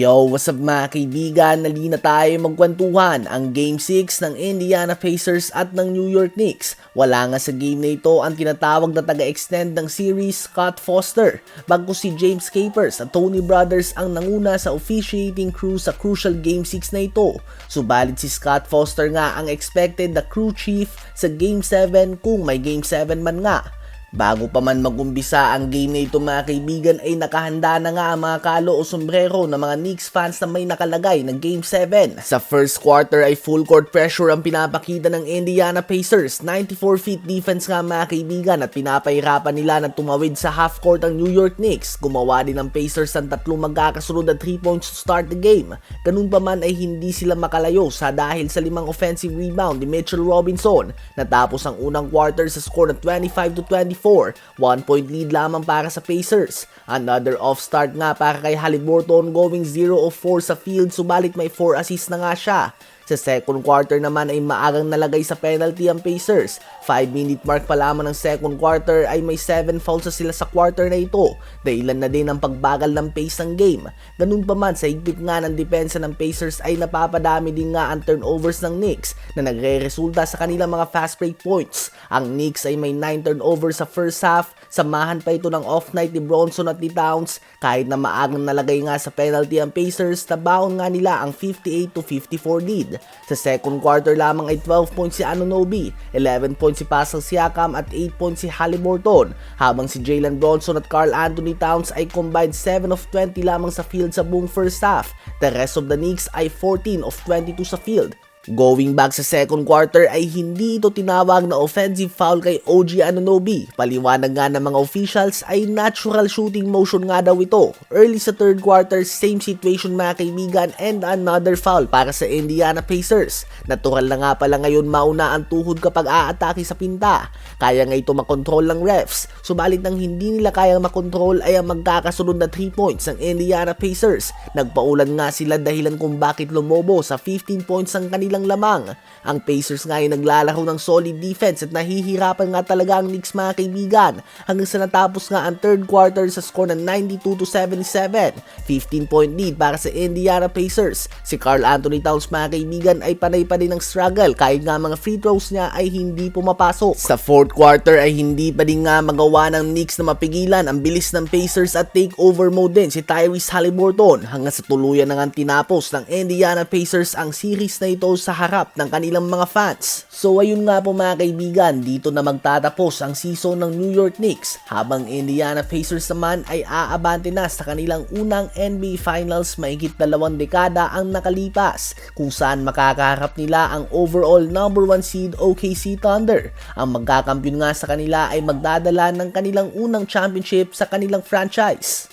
Yo, what's up mga kaibigan? Nali na tayo magkwentuhan ang Game 6 ng Indiana Pacers at ng New York Knicks. Wala nga sa game na ito ang tinatawag na taga-extend ng series, Scott Foster. Bago si James Capers at Tony Brothers ang nanguna sa officiating crew sa crucial Game 6 na ito. Subalit si Scott Foster nga ang expected na crew chief sa Game 7 kung may Game 7 man nga. Bago pa man magumpisa ang game na ito mga kaibigan ay nakahanda na nga ang mga kalo o sombrero ng mga Knicks fans na may nakalagay ng Game 7. Sa first quarter ay full court pressure ang pinapakita ng Indiana Pacers. 94 feet defense nga mga kaibigan at pinapahirapan nila na tumawid sa half court ang New York Knicks. Gumawa din ng Pacers ng tatlong magkakasunod na 3 points to start the game. Ganun pa man ay hindi sila makalayo sa dahil sa 5 offensive rebound ni Mitchell Robinson. Natapos ang unang quarter sa score ng 25-24. 1 point lead lamang para sa Pacers. Another off start nga para kay Haliburton going 0 of 4 sa field subalit may 4 assists na nga siya. Sa second quarter naman ay maagang nalagay sa penalty ang Pacers. 5-minute mark pa lamang ng second quarter ay may 7 fouls na sila sa quarter na ito. Dahilan na din ang pagbagal ng pace ng game. Ganun pa man sa higpit nga ng depensa ng Pacers ay napapadami din nga ang turnovers ng Knicks na nagre-resulta sa kanilang mga fast break points. Ang Knicks ay may 9 turnovers sa first half. Samahan pa ito ng off night ni Bronson at ni Towns. Kahit na maagang nalagay nga sa penalty ang Pacers, nabaon nga nila ang 58-54 lead. Sa second quarter lamang ay 12 points si Anunoby, 11 points si Pascal Siakam at 8 points si Haliburton, habang si Jalen Bronson at Karl Anthony Towns ay combined 7 of 20 lamang sa field sa buong first half. The rest of the Knicks ay 14 of 22 sa field. Going back sa second quarter ay hindi ito tinawag na offensive foul kay OG Anunoby. Paliwanag nga ng mga officials ay natural shooting motion nga daw ito. Early sa third quarter, same situation mga kaibigan and another foul para sa Indiana Pacers. Natural na nga pala ngayon mauna ang tuhod kapag aatake sa pinta. Kaya nga ito makontrol ng refs. Subalit nang hindi nila kayang makontrol ay ang magkakasunod na 3 points ng Indiana Pacers. Nagpaulan nga sila dahilan kung bakit lumobo sa 15 points ang kanilang lamang. Ang Pacers nga ay naglalaro ng solid defense at nahihirapan nga talaga ang Knicks mga kaibigan hanggang sa natapos nga ang third quarter sa score ng 92-77. 15-point lead para sa Indiana Pacers. Si Karl Anthony Towns mga kaibigan ay panay pa din ng struggle kahit nga mga free throws niya ay hindi pumapasok. Sa fourth quarter ay hindi pa din nga magawa ng Knicks na mapigilan ang bilis ng Pacers at takeover mode din si Tyrese Haliburton hanggang sa tuluyan na nga tinapos ng Indiana Pacers ang series na ito sa harap ng kanilang mga fans. So ayun nga po mga kaibigan, dito na magtatapos ang season ng New York Knicks habang Indiana Pacers naman ay aabante na sa kanilang unang NBA Finals mahigit 2 dekada ang nakalipas kung saan makakaharap nila ang overall number 1 seed OKC Thunder. Ang magkakampyon nga sa kanila ay magdadala ng kanilang unang championship sa kanilang franchise.